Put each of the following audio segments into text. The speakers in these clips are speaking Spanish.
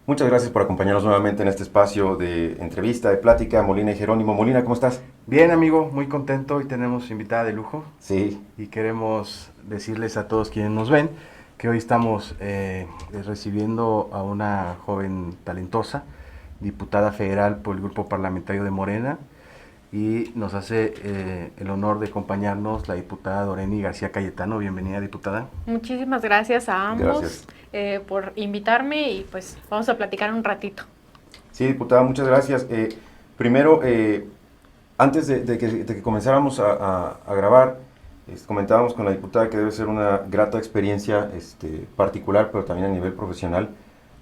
Muchas gracias por acompañarnos nuevamente en este espacio de entrevista, de plática, Molina y Jerónimo. Molina, ¿cómo estás? Bien, amigo, muy contento. Hoy tenemos invitada de lujo Sí, y queremos decirles a todos quienes nos ven que hoy estamos recibiendo a una joven talentosa, diputada federal por el Grupo Parlamentario de Morena, y nos hace el honor de acompañarnos la diputada Doreni García Cayetano. Bienvenida, diputada. Muchísimas gracias a ambos gracias. por invitarme y pues vamos a platicar un ratito. Sí, diputada, muchas gracias. Primero, antes de que comenzáramos a grabar, comentábamos con la diputada que debe ser una grata experiencia particular, pero también a nivel profesional,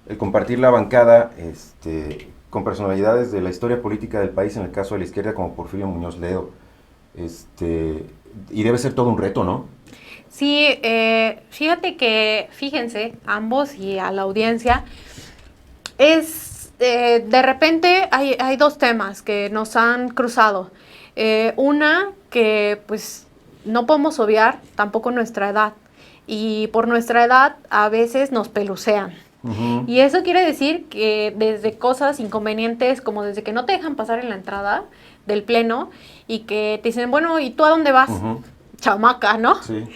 el compartir la bancada con personalidades de la historia política del país, en el caso de la izquierda, como Porfirio Muñoz Ledo. Este, y debe ser todo un reto, ¿no? Sí, fíjense, ambos y a la audiencia, de repente hay dos temas que nos han cruzado. Una que pues no podemos obviar, tampoco nuestra edad. Y por nuestra edad a veces nos pelucean. Ujú, Y eso quiere decir que desde cosas inconvenientes, como desde que no te dejan pasar en la entrada del pleno y que te dicen, bueno, ¿y tú a dónde vas? ujú, Chamaca, ¿no? sí.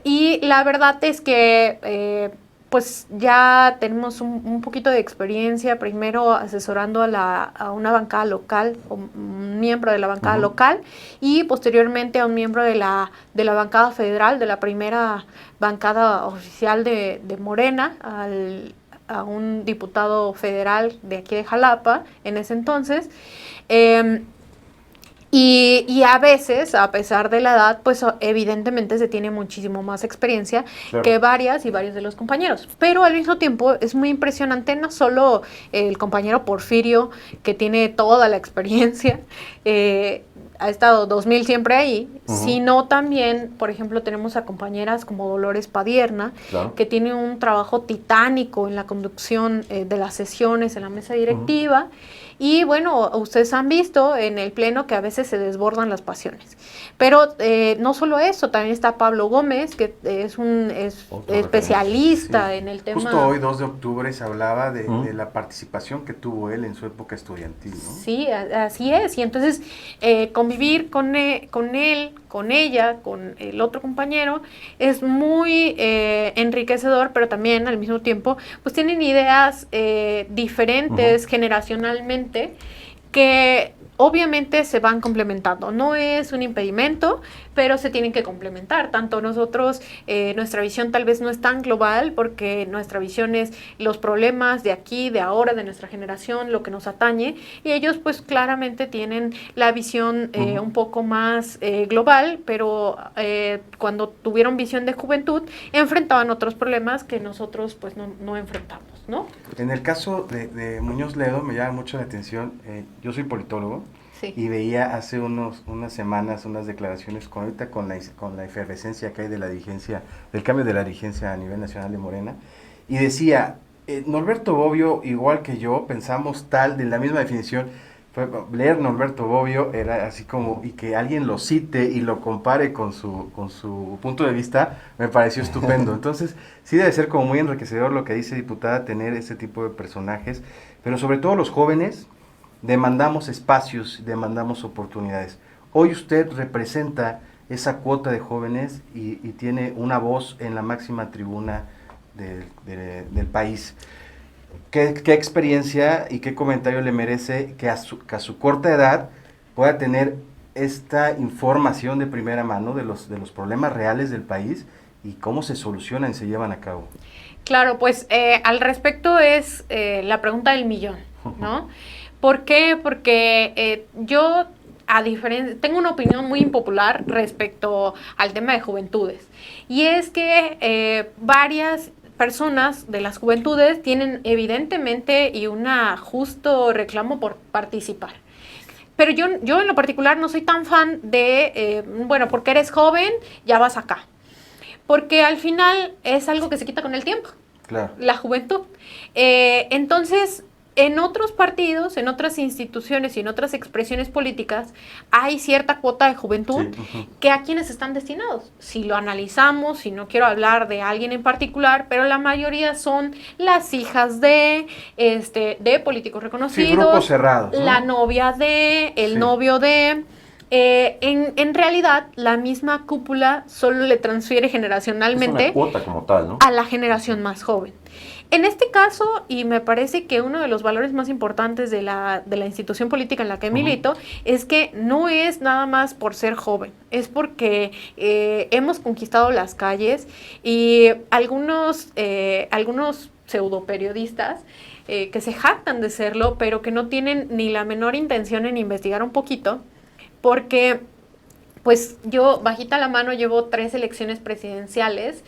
Y la verdad es que pues ya tenemos un poquito de experiencia, primero asesorando a una bancada local, o un miembro de la bancada Ujú, local, y posteriormente a un miembro de la bancada federal, de la primera bancada oficial de Morena, a un diputado federal de aquí de Jalapa en ese entonces. Eh, y a veces, a pesar de la edad, pues evidentemente se tiene muchísimo más experiencia claro. que varias y varios de los compañeros. Pero al mismo tiempo es muy impresionante no solo el compañero Porfirio, que tiene toda la experiencia, ha estado 2000 siempre ahí, Ujú, sino también, por ejemplo, tenemos a compañeras como Dolores Padierna, claro. que tiene un trabajo titánico en la conducción de las sesiones en la mesa Ujú, directiva. Y bueno, ustedes han visto en el pleno que a veces se desbordan las pasiones. Pero no solo eso, también está Pablo Gómez, que es un otro referente. Sí. especialista en el Justo tema. hoy, 2 de octubre, se hablaba de Ujú, la participación que tuvo él en su época estudiantil, ¿no? Sí, así es. Y entonces convivir con él, con ella, con el otro compañero, es muy enriquecedor, pero también al mismo tiempo, pues tienen ideas ujú, diferentes generacionalmente que obviamente se van complementando. No es un impedimento, pero se tienen que complementar. Tanto nosotros, nuestra visión tal vez no es tan global porque nuestra visión es los problemas de aquí, de ahora, de nuestra generación, lo que nos atañe, y ellos pues claramente tienen la visión ujú. un poco más global, pero cuando tuvieron visión de juventud, enfrentaban otros problemas que nosotros pues no enfrentamos, ¿no? En el caso de Muñoz Ledo me llama mucho la atención, yo soy politólogo Sí. y veía hace unas semanas unas declaraciones ahorita con la efervescencia que hay de la dirigencia, del cambio de la dirigencia a nivel nacional de Morena, y decía, Norberto Bobbio, igual que yo, pensamos tal, de la misma definición. Leer Norberto Bobbio era así como, y que alguien lo cite y lo compare con su punto de vista, me pareció estupendo. Entonces, sí debe ser como muy enriquecedor lo que dice diputada, tener ese tipo de personajes, pero sobre todo los jóvenes demandamos espacios, demandamos oportunidades. Hoy usted representa esa cuota de jóvenes y tiene una voz en la máxima tribuna del país. ¿Qué experiencia y qué comentario le merece que a su corta edad pueda tener esta información de primera mano de los problemas reales del país y cómo se solucionan y se llevan a cabo? Claro, pues al respecto es la pregunta del millón, ¿no? ¿Por qué? Porque yo, tengo una opinión muy impopular respecto al tema de juventudes. Y es que varias personas de las juventudes tienen evidentemente y un justo reclamo por participar. Pero yo en lo particular no soy tan fan de, bueno, porque eres joven, ya vas acá. Porque al final es algo que se quita con el tiempo, Claro. la juventud. Entonces, En otros partidos, en otras instituciones y en otras expresiones políticas hay cierta cuota de juventud que a quienes están destinados. Si lo analizamos, si no quiero hablar de alguien en particular, pero la mayoría son las hijas de políticos reconocidos, sí, grupos cerrados, ¿no? La novia de, el novio de. En realidad, la misma cúpula solo le transfiere generacionalmente es una cuota como tal, ¿no? a la generación más joven. En este caso, y me parece que uno de los valores más importantes de la institución política en la que milito, es que no es nada más por ser joven, es porque hemos conquistado las calles y algunos pseudoperiodistas que se jactan de serlo, pero que no tienen ni la menor intención en investigar un poquito, porque pues yo, bajita la mano, llevo 3 elecciones presidenciales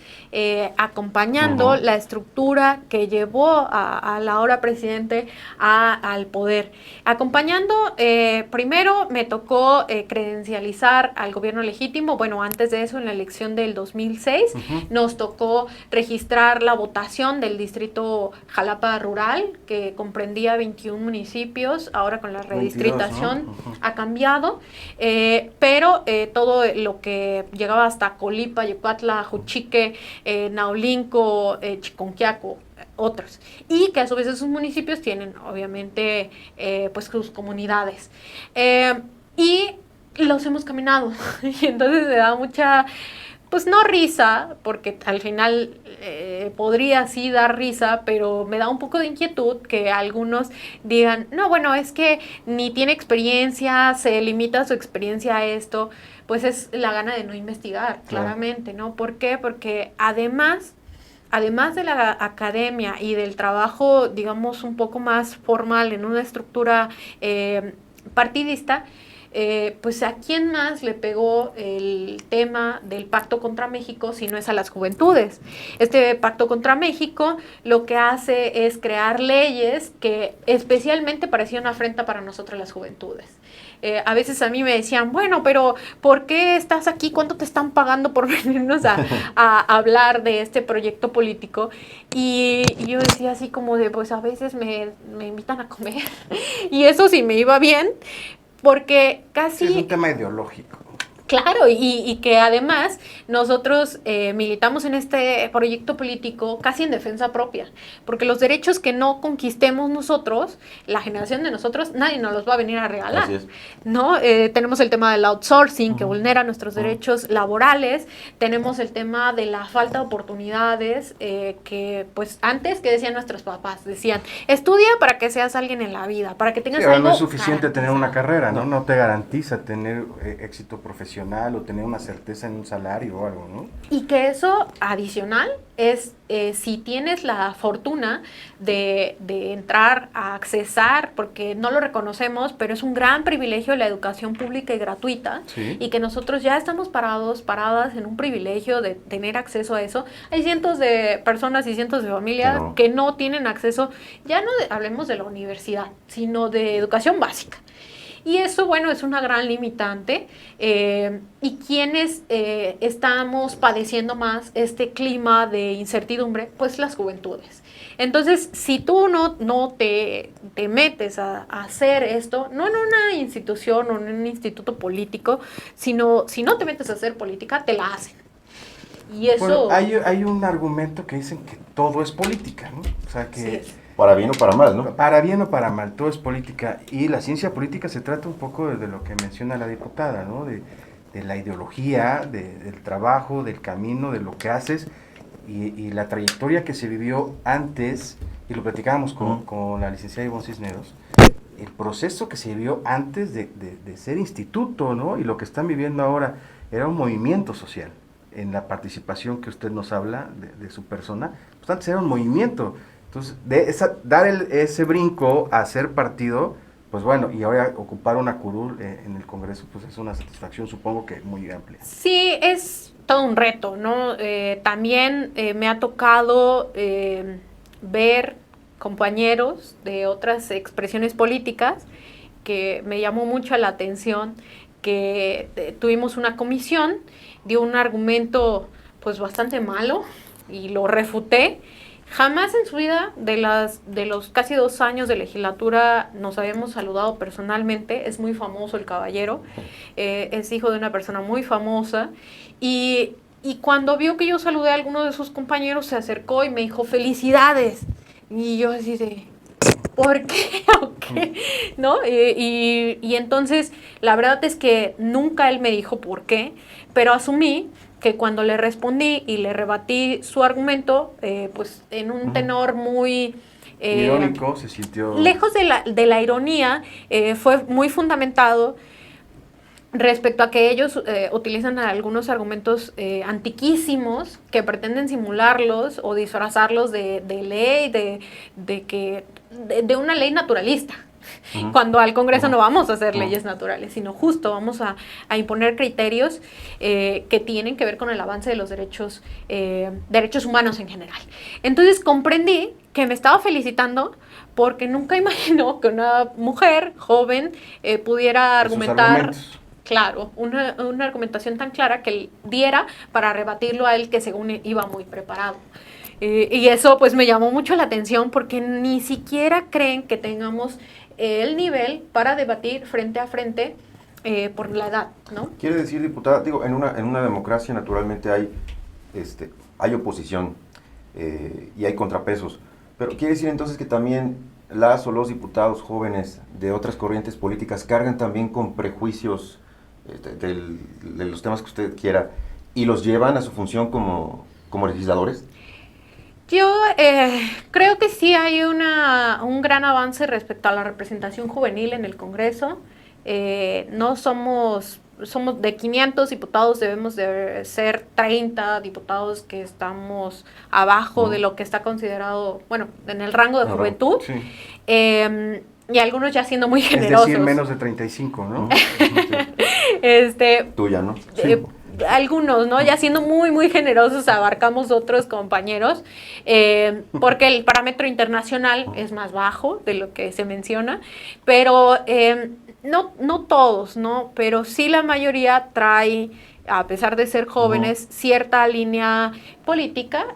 acompañando la estructura que llevó a la ahora presidente al poder. Acompañando, primero me tocó credencializar al gobierno legítimo. Bueno, antes de eso, en la elección del 2006, nos tocó registrar la votación del distrito Jalapa Rural, que comprendía 21 municipios. Ahora con la redistritación 22, ¿no? ha cambiado, pero todo lo que llegaba hasta Colipa, Yucatla, Juchique, Naulinco, Chiconquiaco, otros. Y que a su vez esos municipios tienen, obviamente, pues sus comunidades. Y los hemos caminado. Y entonces me da mucha, pues no risa, porque al final podría sí dar risa, pero me da un poco de inquietud que algunos digan, no, bueno, es que ni tiene experiencia, se limita su experiencia a esto. Pues es la gana de no investigar, claramente, ¿no? ¿Por qué? Porque además de la academia y del trabajo, digamos, un poco más formal en una estructura partidista, pues a quién más le pegó el tema del Pacto contra México si no es a las juventudes. Este Pacto contra México lo que hace es crear leyes que especialmente parecían una afrenta para nosotros las juventudes. A veces a mí me decían, bueno, pero ¿por qué estás aquí? ¿Cuánto te están pagando por venirnos a hablar de este proyecto político? Y yo decía así como de, pues a veces me invitan a comer. Y eso sí me iba bien, porque casi... Es un tema ideológico. Claro, y que además nosotros militamos en este proyecto político casi en defensa propia, porque los derechos que no conquistemos nosotros, la generación de nosotros, nadie nos los va a venir a regalar. Así es. ¿No? Tenemos el tema del outsourcing que vulnera nuestros derechos laborales, tenemos el tema de la falta de oportunidades que pues antes, que decían nuestros papás, decían, estudia para que seas alguien en la vida, para que tengas algo. No es suficiente tener una carrera, ¿no? No te garantiza tener éxito profesional o tener una certeza en un salario o algo, ¿no? Y que eso adicional es si tienes la fortuna de entrar a accesar, porque no lo reconocemos, pero es un gran privilegio la educación pública y gratuita, y que nosotros ya estamos paradas en un privilegio de tener acceso a eso. Hay cientos de personas y cientos de familias que no tienen acceso, ya no hablemos de la universidad, sino de educación básica. Y eso, bueno, es una gran limitante. Y quienes estamos padeciendo más este clima de incertidumbre, pues las juventudes. Entonces, si tú no te metes a hacer esto, no en una institución o en un instituto político, sino si no te metes a hacer política, te la hacen. Y eso... Bueno, hay un argumento que dicen que todo es política, ¿no? O sea, que... Sí. Para bien o para mal, ¿no? Para bien o para mal, todo es política. Y la ciencia política se trata un poco de lo que menciona la diputada, ¿no? De la ideología, del trabajo, del camino, de lo que haces y la trayectoria que se vivió antes, y lo platicábamos con la licenciada Ivonne Cisneros, el proceso que se vivió antes de ser instituto, ¿no? Y lo que están viviendo ahora era un movimiento social. En la participación que usted nos habla de su persona, pues antes era un movimiento. Entonces, dar ese brinco a ser partido, pues bueno, y ahora ocupar una curul en el Congreso, pues es una satisfacción, supongo que muy amplia. Sí, es todo un reto, ¿no? También me ha tocado ver compañeros de otras expresiones políticas que me llamó mucho la atención, que tuvimos una comisión, dio un argumento pues bastante malo y lo refuté. Jamás en su vida, de los casi 2 años de legislatura, nos habíamos saludado personalmente. Es muy famoso el caballero, es hijo de una persona muy famosa, y cuando vio que yo saludé a alguno de sus compañeros, se acercó y me dijo, felicidades. Y yo así de, ¿por qué? ¿O qué? ¿No? Y entonces, la verdad es que nunca él me dijo por qué, pero asumí que cuando le respondí y le rebatí su argumento, pues en un tenor muy... irónico, se sintió... Lejos de la ironía, fue muy fundamentado respecto a que ellos utilizan algunos argumentos antiquísimos que pretenden simularlos o disfrazarlos de ley, de una ley naturalista. Cuando al Congreso no vamos a hacer leyes naturales, sino justo vamos a imponer criterios que tienen que ver con el avance de los derechos humanos en general. Entonces comprendí que me estaba felicitando porque nunca imaginó que una mujer joven pudiera argumentar... Claro, una argumentación tan clara que él diera para rebatirlo a él, que según iba muy preparado. Y eso pues me llamó mucho la atención porque ni siquiera creen que tengamos el nivel para debatir frente a frente por la edad, ¿no? Quiere decir, diputada, digo, en una democracia naturalmente hay oposición y hay contrapesos, pero quiere decir entonces que también las o los diputados jóvenes de otras corrientes políticas cargan también con prejuicios de los temas que usted quiera y los llevan a su función como legisladores. Yo creo que sí hay un gran avance respecto a la representación juvenil en el Congreso. No somos de 500 diputados, debemos de ser 30 diputados que estamos abajo de lo que está considerado, bueno, en el rango de juventud. Sí. Y algunos ya siendo muy generosos. Es decir, menos de 35, ¿no? Tuya, ¿no? Sí. Algunos, ¿no? Ya siendo muy, muy generosos, abarcamos otros compañeros, porque el parámetro internacional es más bajo de lo que se menciona, pero no todos, ¿no? Pero sí la mayoría trae, a pesar de ser jóvenes, cierta línea política,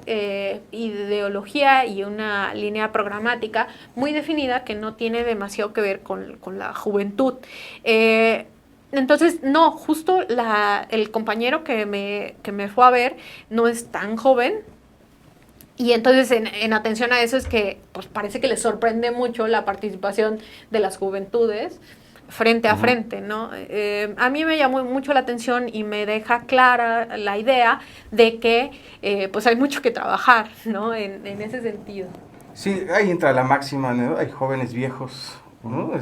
ideología y una línea programática muy definida que no tiene demasiado que ver con la juventud. Entonces, no, justo el compañero que me fue a ver no es tan joven. Y entonces, en atención a eso, es que pues parece que les sorprende mucho la participación de las juventudes frente a frente, ¿no? A mí me llamó mucho la atención y me deja clara la idea de que pues hay mucho que trabajar, ¿no? En ese sentido. Sí, ahí entra la máxima, ¿no? Hay jóvenes viejos, ¿no?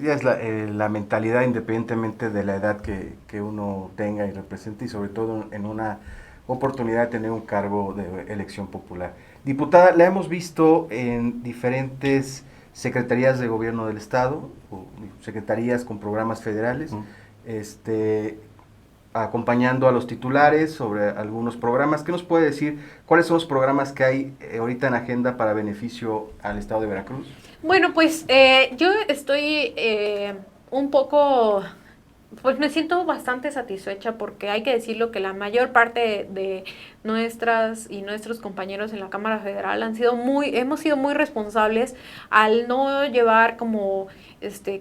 Ya es la mentalidad, independientemente de la edad que uno tenga y represente, y sobre todo en una oportunidad de tener un cargo de elección popular. Diputada, la hemos visto en diferentes secretarías de gobierno del Estado, o secretarías con programas federales, acompañando a los titulares sobre algunos programas. ¿Qué nos puede decir? ¿Cuáles son los programas que hay ahorita en agenda para beneficio al Estado de Veracruz? Bueno, pues yo estoy un poco, pues me siento bastante satisfecha, porque hay que decirlo que la mayor parte de nuestras y nuestros compañeros en la Cámara Federal hemos sido muy responsables al no llevar como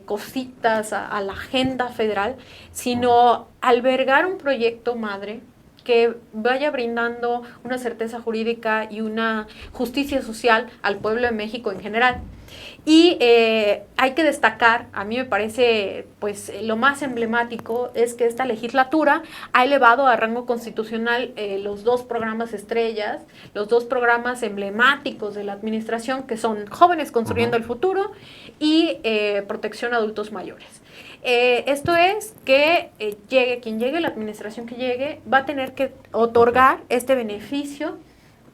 cositas a la agenda federal, sino albergar un proyecto madre que vaya brindando una certeza jurídica y una justicia social al pueblo de México en general. Y hay que destacar, a mí me parece, pues lo más emblemático es que esta legislatura ha elevado a rango constitucional los 2 programas estrellas, los 2 programas emblemáticos de la administración, que son Jóvenes Construyendo el Futuro y Protección a Adultos Mayores. Esto es que llegue quien llegue, la administración que llegue, va a tener que otorgar este beneficio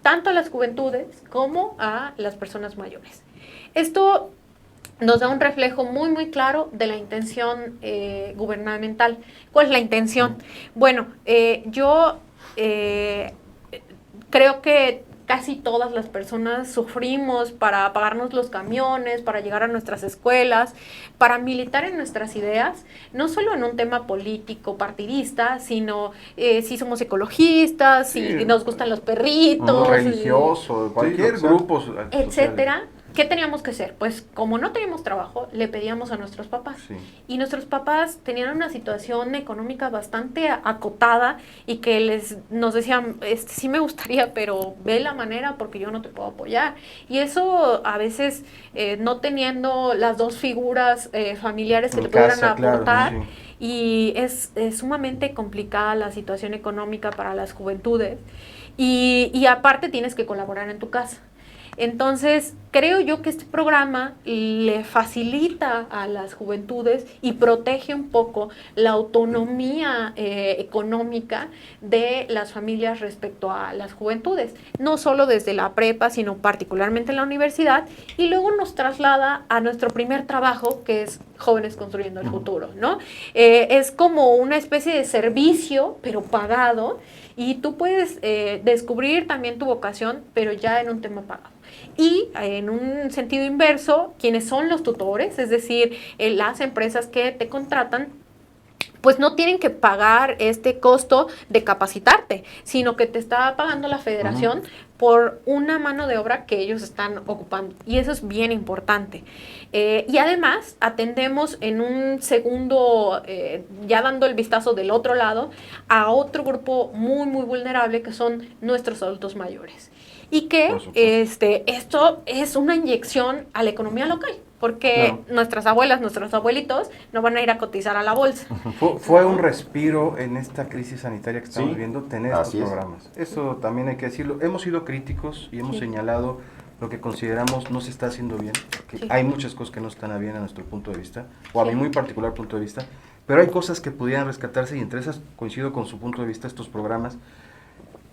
tanto a las juventudes como a las personas mayores. Esto nos da un reflejo muy, muy claro de la intención gubernamental. ¿Cuál es la intención? Bueno, yo creo que casi todas las personas sufrimos para pagarnos los camiones, para llegar a nuestras escuelas, para militar en nuestras ideas, no solo en un tema político, partidista, sino si somos ecologistas, si nos gustan los perritos, religioso, cualquier grupo etcétera. ¿Qué teníamos que hacer? Pues como no teníamos trabajo, le pedíamos a nuestros papás. Sí. Y nuestros papás tenían una situación económica bastante acotada y que nos decían, sí me gustaría, pero ve la manera porque yo no te puedo apoyar. Y eso a veces no teniendo las dos figuras familiares que te pudieran aportar. Claro, sí. Y es sumamente complicada la situación económica para las juventudes. Y aparte tienes que colaborar en tu casa. Entonces, creo yo que este programa le facilita a las juventudes y protege un poco la autonomía económica de las familias respecto a las juventudes, no solo desde la prepa, sino particularmente en la universidad, y luego nos traslada a nuestro primer trabajo, que es Jóvenes Construyendo el Futuro, ¿no? Es como una especie de servicio, pero pagado, y tú puedes descubrir también tu vocación, pero ya en un tema pagado. Y en un sentido inverso, quienes son los tutores, es decir, las empresas que te contratan, pues no tienen que pagar este costo de capacitarte, sino que te está pagando la federación por una mano de obra que ellos están ocupando. Y eso es bien importante. Y además atendemos en un segundo, ya dando el vistazo del otro lado, a otro grupo muy, muy vulnerable que son nuestros adultos mayores. Y que esto es una inyección a la economía local, porque nuestras abuelas, nuestros abuelitos no van a ir a cotizar a la bolsa. Fue un respiro en esta crisis sanitaria que estamos viviendo, tener estos programas. Eso también hay que decirlo. Hemos sido críticos y hemos señalado lo que consideramos no se está haciendo bien, que hay muchas cosas que no están bien a nuestro punto de vista, o a mi muy particular punto de vista, pero hay cosas que pudieran rescatarse y entre esas coincido con su punto de vista estos programas.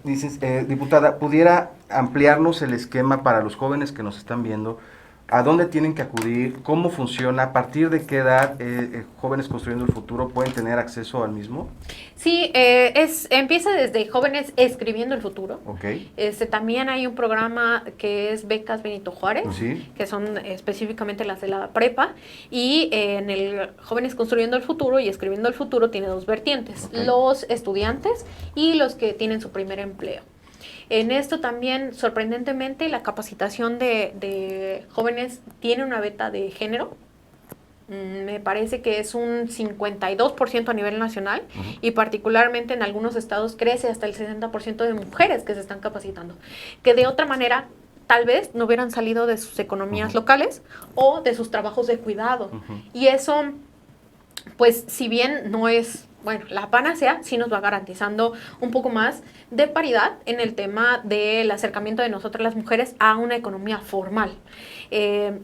Dices, diputada, ¿pudiera ampliarnos el esquema para los jóvenes que nos están viendo? ¿A dónde tienen que acudir? ¿Cómo funciona? ¿A partir de qué edad Jóvenes Construyendo el Futuro pueden tener acceso al mismo? Sí, empieza desde Jóvenes Escribiendo el Futuro. Okay. También hay un programa que es Becas Benito Juárez, que son específicamente las de la prepa, y en el Jóvenes Construyendo el Futuro y Escribiendo el Futuro tiene dos vertientes, los estudiantes y los que tienen su primer empleo. En esto también, sorprendentemente, la capacitación de jóvenes tiene una beta de género. Me parece que es un 52% a nivel nacional y particularmente en algunos estados crece hasta el 60% de mujeres que se están capacitando, que de otra manera tal vez no hubieran salido de sus economías locales o de sus trabajos de cuidado. Y eso, pues si bien no es... Bueno, la panacea sí nos va garantizando un poco más de paridad en el tema del acercamiento de nosotras las mujeres a una economía formal.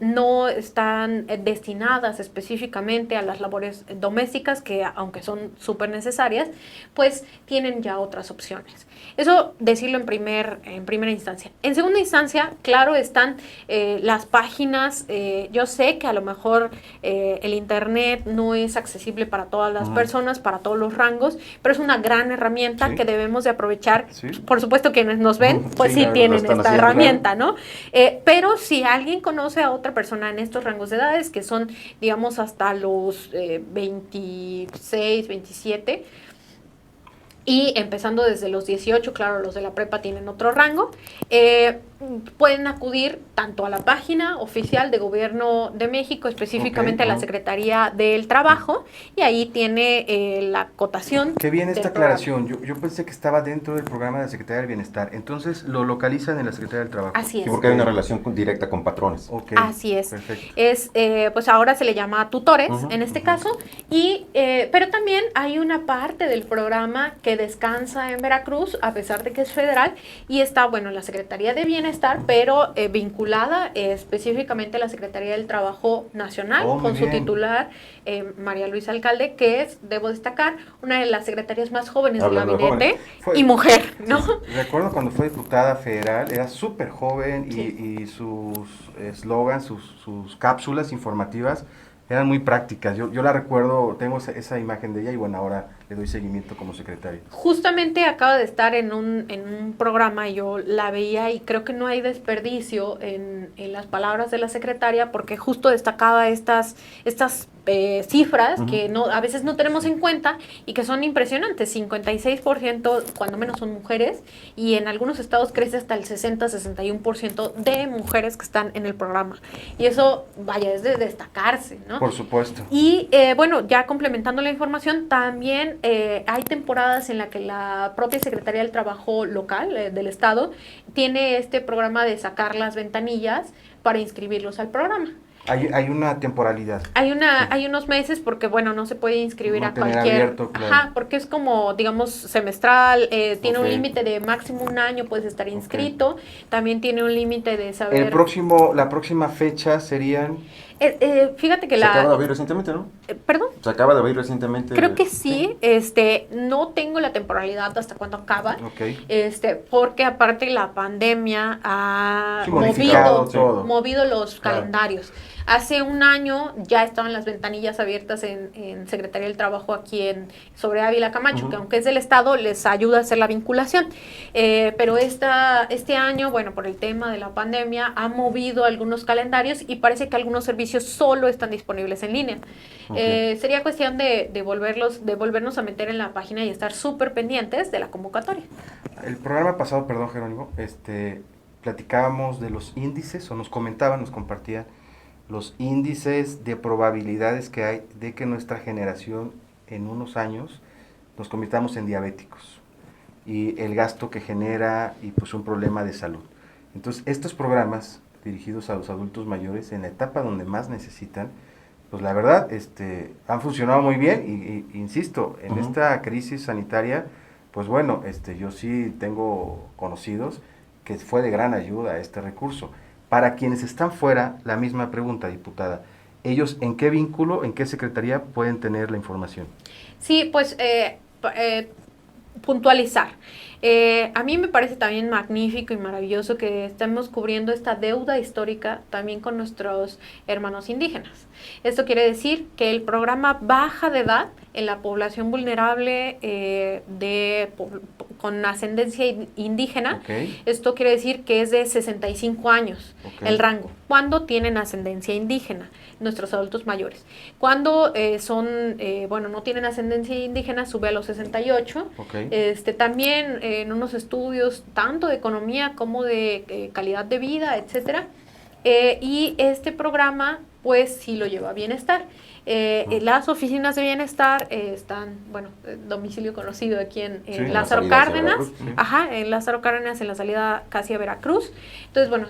No están destinadas específicamente a las labores domésticas, que aunque son súper necesarias, pues tienen ya otras opciones. Eso decirlo en primera instancia. En segunda instancia, claro, están las páginas. Yo sé que a lo mejor el internet no es accesible para todas las personas, para todos los rangos, pero es una gran herramienta que debemos de aprovechar. Por supuesto, quienes nos ven, pues sí tienen esta herramienta, ¿no? Pero si alguien conoce a otra persona en estos rangos de edades, que son, digamos, hasta los 26, 27, y empezando desde los 18, claro, los de la prepa tienen otro rango, pueden acudir tanto a la página oficial de Gobierno de México, específicamente a la Secretaría del Trabajo, y ahí tiene la acotación. Qué bien esta aclaración. Yo pensé que estaba dentro del programa de la Secretaría del Bienestar. Entonces, lo localizan en la Secretaría del Trabajo. Así es. Sí, porque hay una relación directa con patrones. Así es. Perfecto. Pues ahora se le llama tutores, en este caso, pero también hay una parte del programa que descansa en Veracruz, a pesar de que es federal, y está, bueno, en la Secretaría de Bienestar, pero vinculada específicamente a la Secretaría del Trabajo Nacional, con su titular, María Luisa Alcalde, que es, debo destacar, una de las secretarias más jóvenes del gabinete y mujer, ¿no? Sí, recuerdo cuando fue diputada federal, era súper joven y sus eslogans, sus cápsulas informativas eran muy prácticas. Yo la recuerdo, tengo esa imagen de ella y bueno, ahora le doy seguimiento como secretario. Justamente acaba de estar en un programa, yo la veía y creo que no hay desperdicio en las palabras de la secretaria, porque justo destacaba estas cifras que a veces no tenemos en cuenta y que son impresionantes. 56% cuando menos son mujeres, y en algunos estados crece hasta el 60-61% de mujeres que están en el programa. Y eso, vaya, es de destacarse, ¿no? Por supuesto. Y bueno, ya complementando la información, también hay temporadas en las que la propia Secretaría del Trabajo local del Estado tiene este programa de sacar las ventanillas para inscribirlos al programa. Hay una temporalidad. Hay unos meses porque, bueno, no se puede inscribir a cualquier... Abierto, claro. Ajá, porque es como, digamos, semestral, tiene un Ok. límite de máximo un año, puedes estar inscrito, también tiene un límite de saber... La próxima fecha serían... fíjate que Se acaba de abrir recientemente, ¿no? ¿Perdón? Se acaba de abrir recientemente. Creo que sí, no tengo la temporalidad hasta cuándo acaba, Ok. porque aparte la pandemia ha Sí, modificado Sí. todo. movido los Claro. calendarios. Hace un año ya estaban las ventanillas abiertas en Secretaría del Trabajo aquí sobre Ávila Camacho, que aunque es del Estado, les ayuda a hacer la vinculación. Pero este año, bueno, por el tema de la pandemia, ha movido algunos calendarios y parece que algunos servicios solo están disponibles en línea. Sería cuestión de volvernos a meter en la página y estar súper pendientes de la convocatoria. El programa pasado, perdón, Jerónimo, platicábamos de los índices, o nos compartían los índices de probabilidades que hay de que nuestra generación en unos años nos convirtamos en diabéticos, y el gasto que genera y pues un problema de salud. Entonces, estos programas dirigidos a los adultos mayores en la etapa donde más necesitan, pues la verdad, han funcionado muy bien y insisto, en esta crisis sanitaria, pues bueno, yo sí tengo conocidos que fue de gran ayuda este recurso. Para quienes están fuera, la misma pregunta, diputada. ¿Ellos en qué vínculo, en qué secretaría pueden tener la información? Sí, pues puntualizar. A mí me parece también magnífico y maravilloso que estemos cubriendo esta deuda histórica también con nuestros hermanos indígenas. Esto quiere decir que el programa baja de edad en la población vulnerable con ascendencia indígena. Okay. Esto quiere decir que es de 65 años el rango, cuando tienen ascendencia indígena, nuestros adultos mayores. Cuando no tienen ascendencia indígena, sube a los 68. Okay. También en unos estudios tanto de economía como de calidad de vida, etcétera. Y este programa, pues sí lo lleva a bienestar. Las oficinas de bienestar están, domicilio conocido aquí en Lázaro Cárdenas, en Lázaro Cárdenas, en la salida casi a Veracruz. Entonces, bueno,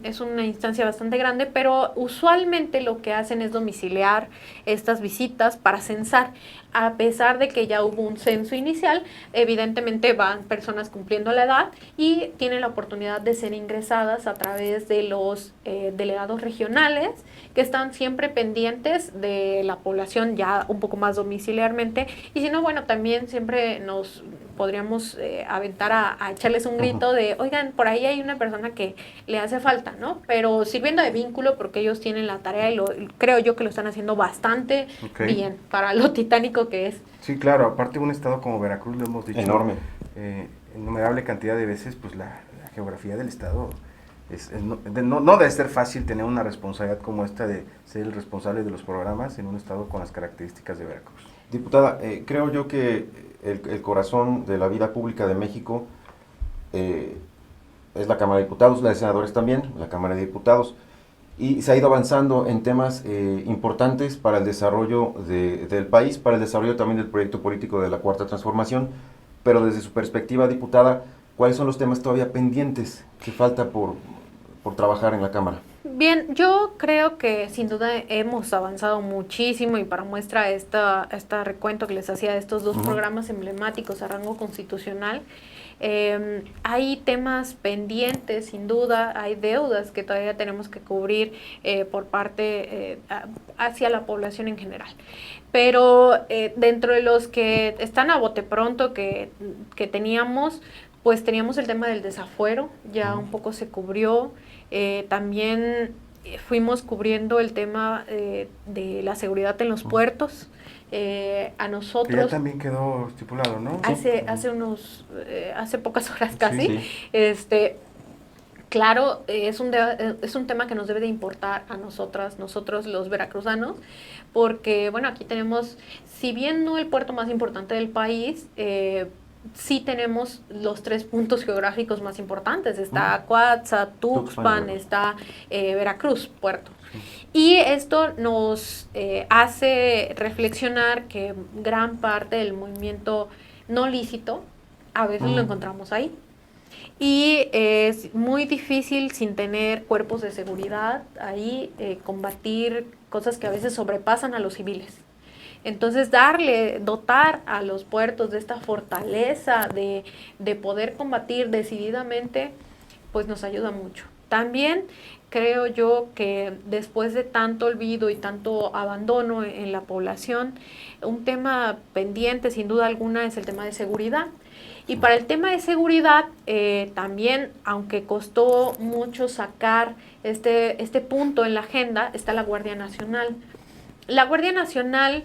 es una instancia bastante grande, pero usualmente lo que hacen es domiciliar estas visitas para censar. A pesar de que ya hubo un censo inicial, evidentemente van personas cumpliendo la edad y tienen la oportunidad de ser ingresadas a través de los delegados regionales, que están siempre pendientes de la población ya un poco más domiciliarmente, y si no, bueno, también siempre nos podríamos aventar a echarles un grito de, oigan, por ahí hay una persona que le hace falta, ¿no? Pero sirviendo de vínculo, porque ellos tienen la tarea y creo yo que lo están haciendo bastante bien para lo titánico que es. Sí, claro, aparte un estado como Veracruz, lo hemos dicho. Enorme. Innumerable cantidad de veces, pues la geografía del estado no debe ser fácil tener una responsabilidad como esta de ser el responsable de los programas en un estado con las características de Veracruz. Diputada, creo yo que el corazón de la vida pública de México es la Cámara de Diputados, la de Senadores también, la Cámara de Diputados, y se ha ido avanzando en temas importantes para el desarrollo del país, para el desarrollo también del proyecto político de la Cuarta Transformación, pero desde su perspectiva, diputada, ¿cuáles son los temas todavía pendientes que falta por trabajar en la Cámara? Bien, yo creo que sin duda hemos avanzado muchísimo, y para muestra este recuento que les hacía de estos dos programas emblemáticos a rango constitucional, hay temas pendientes, sin duda, hay deudas que todavía tenemos que cubrir por parte hacia la población en general. Pero dentro de los que están a bote pronto que teníamos, pues teníamos el tema del desafuero, ya un poco se cubrió. También fuimos cubriendo el tema de la seguridad en los puertos. A nosotros... Que ya también quedó estipulado, ¿no? Hace pocas horas casi. Sí. Claro, es un tema que nos debe de importar a nosotros los veracruzanos, porque, bueno, aquí tenemos, si bien no el puerto más importante del país, sí tenemos los 3 puntos geográficos más importantes. Está Coatza, Tuxpan, está Veracruz, puerto. Y esto nos hace reflexionar que gran parte del movimiento no lícito a veces lo encontramos ahí. Y es muy difícil sin tener cuerpos de seguridad ahí combatir cosas que a veces sobrepasan a los civiles. Entonces dotar a los puertos de esta fortaleza de poder combatir decididamente, pues nos ayuda mucho. También creo yo que después de tanto olvido y tanto abandono en la población, un tema pendiente sin duda alguna es el tema de seguridad. Y para el tema de seguridad, también, aunque costó mucho sacar este punto en la agenda, está la Guardia Nacional. La Guardia Nacional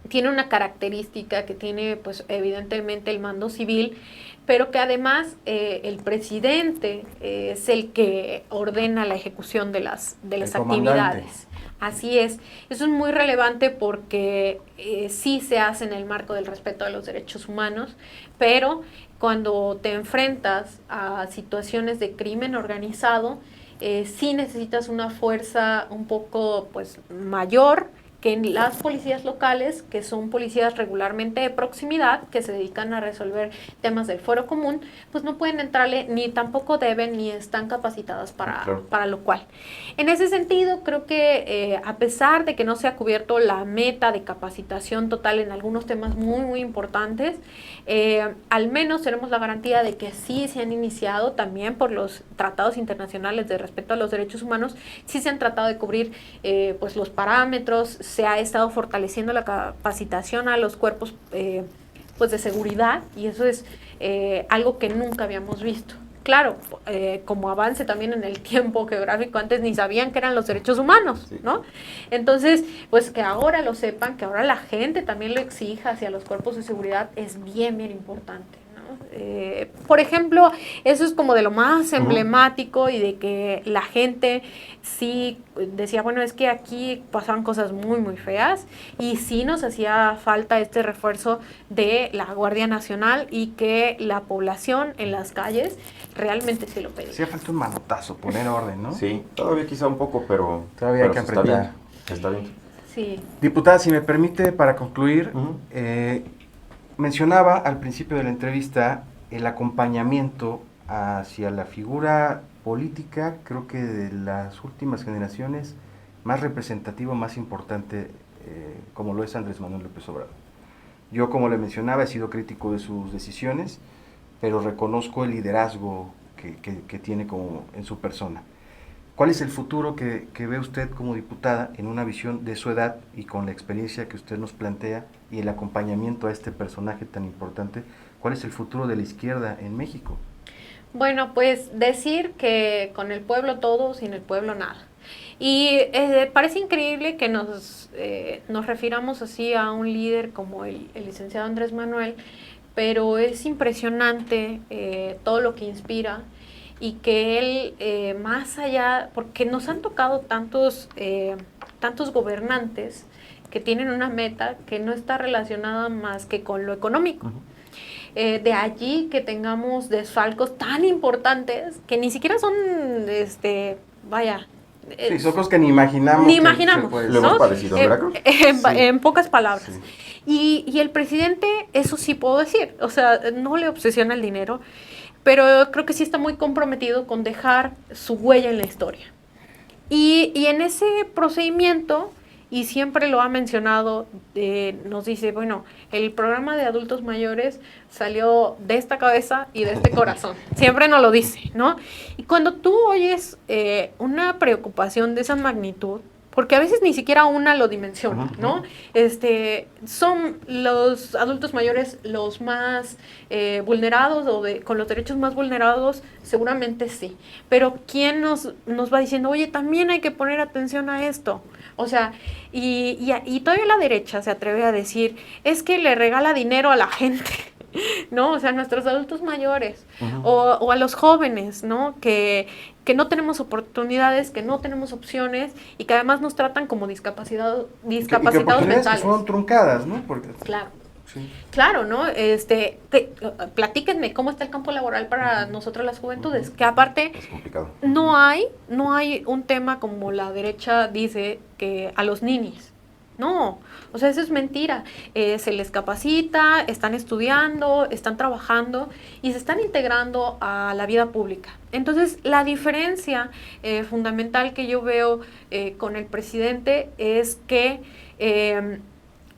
tiene una característica que tiene, pues, evidentemente el mando civil, pero que además el presidente es el que ordena la ejecución de las actividades. Así es. Eso es muy relevante porque sí se hace en el marco del respeto a los derechos humanos, pero cuando te enfrentas a situaciones de crimen organizado, sí necesitas una fuerza un poco, pues, mayor que en las policías locales, que son policías regularmente de proximidad, que se dedican a resolver temas del fuero común, pues no pueden entrarle, ni tampoco deben, ni están capacitadas para lo cual. En ese sentido, creo que a pesar de que no se ha cubierto la meta de capacitación total en algunos temas muy, muy importantes, al menos tenemos la garantía de que sí se han iniciado también por los tratados internacionales de respeto a los derechos humanos, sí se han tratado de cubrir pues los parámetros, se ha estado fortaleciendo la capacitación a los cuerpos pues de seguridad, y eso es algo que nunca habíamos visto. Claro, como avance también en el tiempo geográfico, antes ni sabían que eran los derechos humanos, ¿no? Entonces, pues que ahora lo sepan, que ahora la gente también lo exija hacia los cuerpos de seguridad, es bien, bien importante. Por ejemplo, eso es como de lo más emblemático, y de que la gente sí decía, bueno, es que aquí pasaban cosas muy, muy feas, y sí nos hacía falta este refuerzo de la Guardia Nacional, y que la población en las calles realmente sí lo pedía. Hacía falta un manotazo, poner orden, ¿no? Sí, todavía quizá un poco, pero todavía hay que apretar. Está bien. Sí. Diputada, si me permite, para concluir, mencionaba al principio de la entrevista el acompañamiento hacia la figura política, creo que de las últimas generaciones, más representativo, más importante, como lo es Andrés Manuel López Obrador. Yo, como le mencionaba, he sido crítico de sus decisiones, pero reconozco el liderazgo que tiene como en su persona. ¿Cuál es el futuro que ve usted como diputada en una visión de su edad y con la experiencia que usted nos plantea y el acompañamiento a este personaje tan importante? ¿Cuál es el futuro de la izquierda en México? Bueno, pues decir que con el pueblo todo, sin el pueblo nada. Y parece increíble que nos refiramos así a un líder como el licenciado Andrés Manuel, pero es impresionante todo lo que inspira, y que él, más allá, porque nos han tocado tantos gobernantes que tienen una meta que no está relacionada más que con lo económico. De allí que tengamos desfalcos tan importantes que ni siquiera son, sí, son cosas que ni imaginamos. Ni imaginamos, ¿no? Lo hemos padecido en Veracruz. En pocas palabras. Sí. Y el presidente, eso sí puedo decir, o sea, no le obsesiona el dinero, pero creo que sí está muy comprometido con dejar su huella en la historia. Y en ese procedimiento, y siempre lo ha mencionado, nos dice, bueno, el programa de adultos mayores salió de esta cabeza y de este corazón. Siempre nos lo dice, ¿no? Y cuando tú oyes una preocupación de esa magnitud, porque a veces ni siquiera una lo dimensiona, ¿no? Son los adultos mayores los más vulnerados o con los derechos más vulnerados, seguramente sí. Pero ¿quién nos va diciendo, oye, también hay que poner atención a esto? O sea, y todavía la derecha se atreve a decir, es que le regala dinero a la gente. ¿No? O sea, nuestros adultos mayores o a los jóvenes, ¿no? Que no tenemos oportunidades, que no tenemos opciones y que además nos tratan como discapacitados mentales. Que son truncadas, ¿no? Claro. Sí. Claro, ¿no? Platíquenme cómo está el campo laboral para nosotros las juventudes, que aparte Es complicado. no hay un tema como la derecha dice que a los ninis. No, o sea, eso es mentira. Se les capacita, están estudiando, están trabajando y se están integrando a la vida pública. Entonces, la diferencia fundamental que yo veo con el presidente es que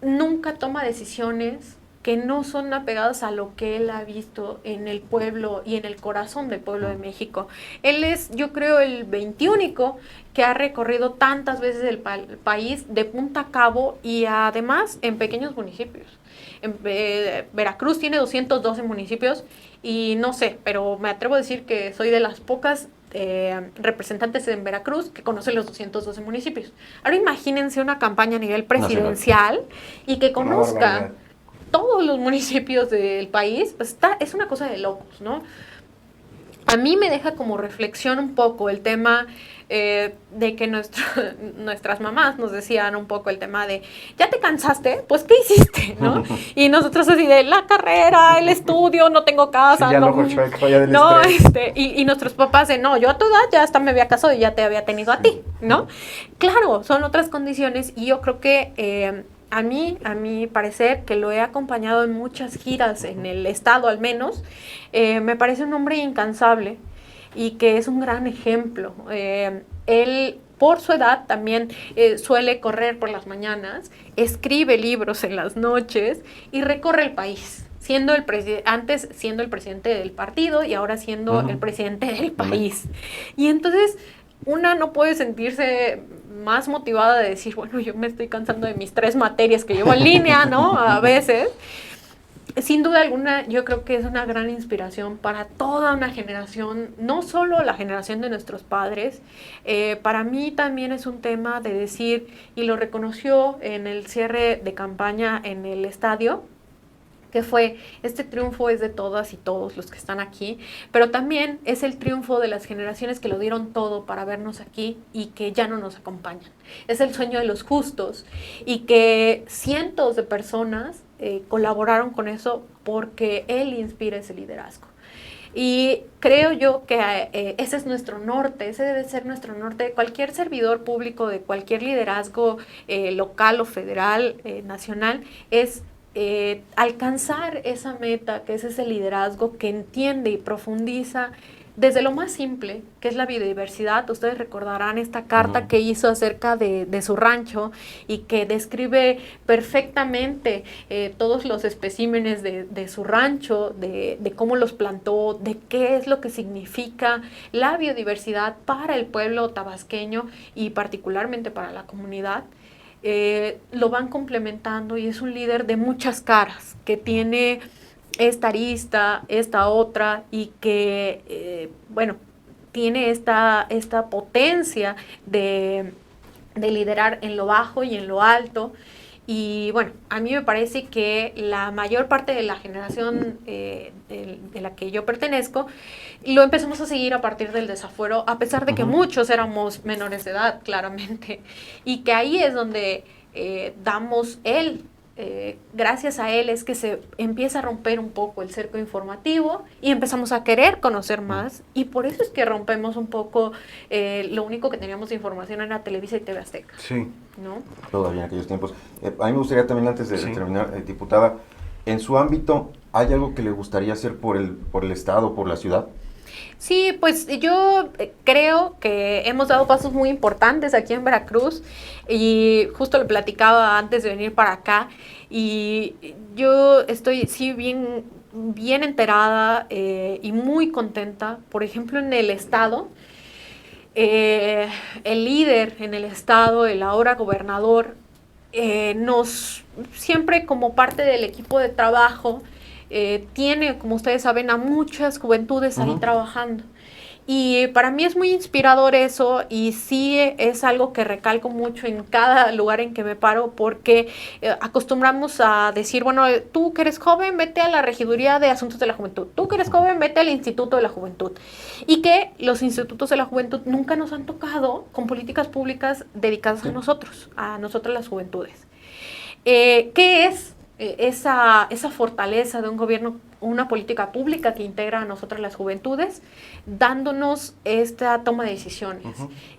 nunca toma decisiones que no son apegadas a lo que él ha visto en el pueblo y en el corazón del pueblo de México. Él es, yo creo, el 21 que ha recorrido tantas veces el país de punta a cabo y además en pequeños municipios. Veracruz tiene 212 municipios y no sé, pero me atrevo a decir que soy de las pocas representantes en Veracruz que conocen los 212 municipios. Ahora imagínense una campaña a nivel presidencial y que conozca todos los municipios del país, pues es una cosa de locos, ¿no? A mí me deja como reflexión un poco el tema de que nuestras mamás nos decían un poco el tema de, ¿ya te cansaste? Pues, ¿qué hiciste? ¿No? Y nosotros así de, la carrera, el estudio, no tengo casa. Sí, ya no, chueco, ya del no estrés. y nuestros papás de, no, yo a tu edad ya hasta me había casado y ya te había tenido a ti, ¿no? Claro, son otras condiciones y yo creo que a mi parecer, que lo he acompañado en muchas giras en el estado al menos, me parece un hombre incansable y que es un gran ejemplo. Él, por su edad, también suele correr por las mañanas, escribe libros en las noches y recorre el país. Antes siendo el presidente del partido y ahora siendo el presidente del país. Y entonces una no puede sentirse más motivada de decir, bueno, yo me estoy cansando de mis 3 materias que llevo en línea, ¿no? A veces. Sin duda alguna, yo creo que es una gran inspiración para toda una generación, no solo la generación de nuestros padres. Para mí también es un tema de decir, y lo reconoció en el cierre de campaña en el estadio, que fue, este triunfo es de todas y todos los que están aquí, pero también es el triunfo de las generaciones que lo dieron todo para vernos aquí y que ya no nos acompañan. Es el sueño de los justos y que cientos de personas colaboraron con eso porque él inspira ese liderazgo. Y creo yo que ese es nuestro norte, ese debe ser nuestro norte. Cualquier servidor público de cualquier liderazgo local o federal, nacional, es alcanzar esa meta, que es ese liderazgo que entiende y profundiza desde lo más simple, que es la biodiversidad. Ustedes recordarán esta carta que hizo acerca de su rancho y que describe perfectamente todos los especímenes de su rancho, de cómo los plantó, de qué es lo que significa la biodiversidad para el pueblo tabasqueño y particularmente para la comunidad. Lo van complementando y es un líder de muchas caras, que tiene esta arista, esta otra y que, tiene esta potencia de liderar en lo bajo y en lo alto. Y bueno, a mí me parece que la mayor parte de la generación de la que yo pertenezco, lo empezamos a seguir a partir del desafuero, a pesar de que muchos éramos menores de edad, claramente. Y que ahí es donde damos gracias a él es que se empieza a romper un poco el cerco informativo y empezamos a querer conocer más, y por eso es que rompemos un poco lo único que teníamos de información era Televisa y TV Azteca. Sí. ¿No? Todavía en aquellos tiempos. A mí me gustaría también, antes de terminar, diputada, en su ámbito, ¿hay algo que le gustaría hacer por el Estado, por la ciudad? Sí, pues yo creo que hemos dado pasos muy importantes aquí en Veracruz y justo lo platicaba antes de venir para acá y yo estoy sí bien enterada y muy contenta. Por ejemplo, en el estado el líder en el estado, el ahora gobernador, nos siempre como parte del equipo de trabajo tiene, como ustedes saben, a muchas juventudes ahí trabajando. Y para mí es muy inspirador eso, y sí es algo que recalco mucho en cada lugar en que me paro, porque acostumbramos a decir, bueno, tú que eres joven, vete a la Regiduría de Asuntos de la Juventud, tú que eres joven, vete al Instituto de la Juventud, y que los institutos de la juventud nunca nos han tocado con políticas públicas dedicadas a nosotras las juventudes. ¿Qué es esa fortaleza de un gobierno, una política pública que integra a nosotras las juventudes, dándonos esta toma de decisiones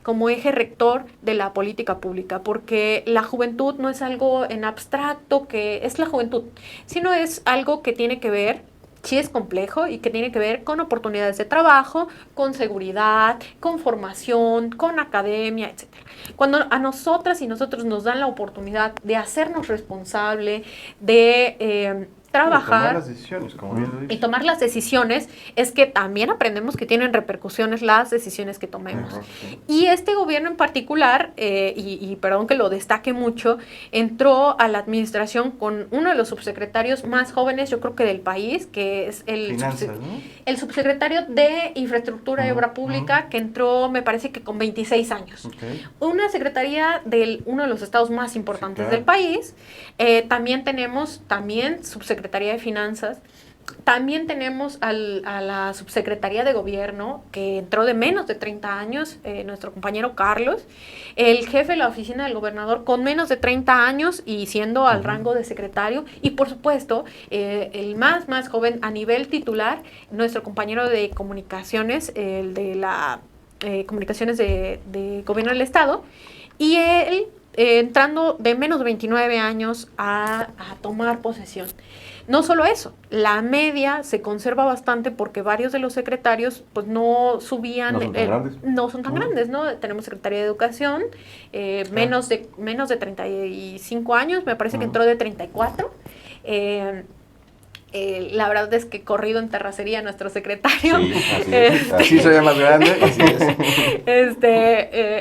como eje rector de la política pública? Porque la juventud no es algo en abstracto que es la juventud, sino es algo que tiene que ver, sí es complejo, y que tiene que ver con oportunidades de trabajo, con seguridad, con formación, con academia, etc. Cuando a nosotras y nosotros nos dan la oportunidad de hacernos responsable, de trabajar tomar las decisiones, como bien lo dice. y tomar las decisiones, es que también aprendemos que tienen repercusiones las decisiones que tomemos. Sí. Y este gobierno en particular, y perdón que lo destaque mucho, entró a la administración con uno de los subsecretarios más jóvenes, yo creo que del país, que es el subsecretario de Infraestructura y Obra Pública, que entró, me parece que con 26 años. Una secretaría de uno de los estados más importantes del país. También tenemos subsecretaría de Finanzas. También tenemos a la Subsecretaría de Gobierno, que entró de menos de 30 años, nuestro compañero Carlos, el jefe de la oficina del gobernador con menos de 30 años y siendo al rango de secretario, y por supuesto, el más joven a nivel titular, nuestro compañero de comunicaciones, el de la comunicaciones de Gobierno del Estado, y él entrando de menos de 29 años a tomar posesión. No solo eso, la media se conserva bastante porque varios de los secretarios pues no subían, no son tan grandes, ¿no? Tenemos Secretaría de Educación, menos de 35 años, me parece que entró de 34. La verdad es que corrido en terracería nuestro secretario. Sí, así es. Así soy más grande. Así es.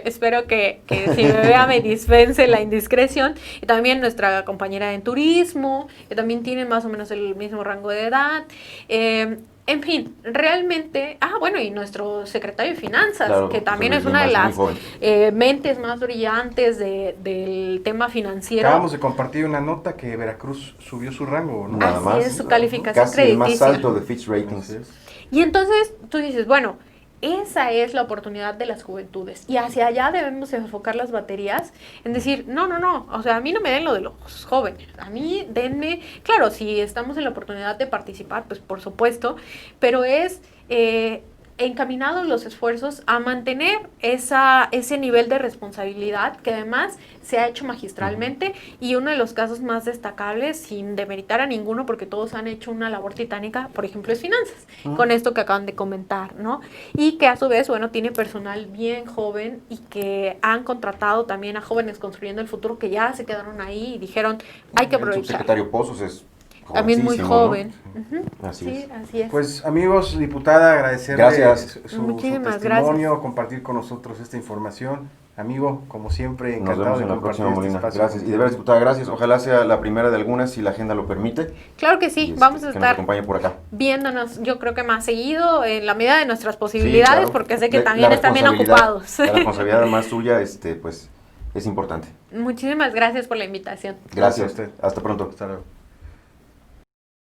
Espero que si me vea me dispense la indiscreción. Y también nuestra compañera en turismo, que también tiene más o menos el mismo rango de edad. En fin, realmente, bueno, y nuestro secretario de Finanzas, claro, que también es una de las mentes más brillantes del tema financiero. Acabamos de compartir una nota que Veracruz subió su rango, ¿no? Nada más, es su calificación casi crediticia. el más alto de Fitch Ratings. Y entonces tú dices, bueno, esa es la oportunidad de las juventudes, y hacia allá debemos enfocar las baterías en decir, no, o sea, a mí no me den lo de los jóvenes, a mí denme, claro, si estamos en la oportunidad de participar, pues por supuesto, pero es encaminados los esfuerzos a mantener ese nivel de responsabilidad que además se ha hecho magistralmente, y uno de los casos más destacables, sin demeritar a ninguno porque todos han hecho una labor titánica, por ejemplo, es Finanzas, con esto que acaban de comentar, ¿no? Y que a su vez, bueno, tiene personal bien joven y que han contratado también a jóvenes construyendo el futuro que ya se quedaron ahí y dijeron, hay que aprovechar. El subsecretario Pozos es también muy joven. ¿no? Así es. Así es. Pues amigos, diputada, agradecerle su testimonio, compartir con nosotros esta información. Amigo, como siempre, encantado. Nos vemos en la próxima, Molina. Gracias. Y de veras, diputada, gracias. Ojalá sea la primera de algunas, si la agenda lo permite. Claro que sí, vamos a que estar nos acompañe por acá. Viéndonos, yo creo que más seguido, en la medida de nuestras posibilidades, sí, claro, porque sé que también están bien ocupados. La responsabilidad más suya, pues, es importante. Muchísimas gracias por la invitación. Gracias a usted. Hasta pronto. Hasta luego.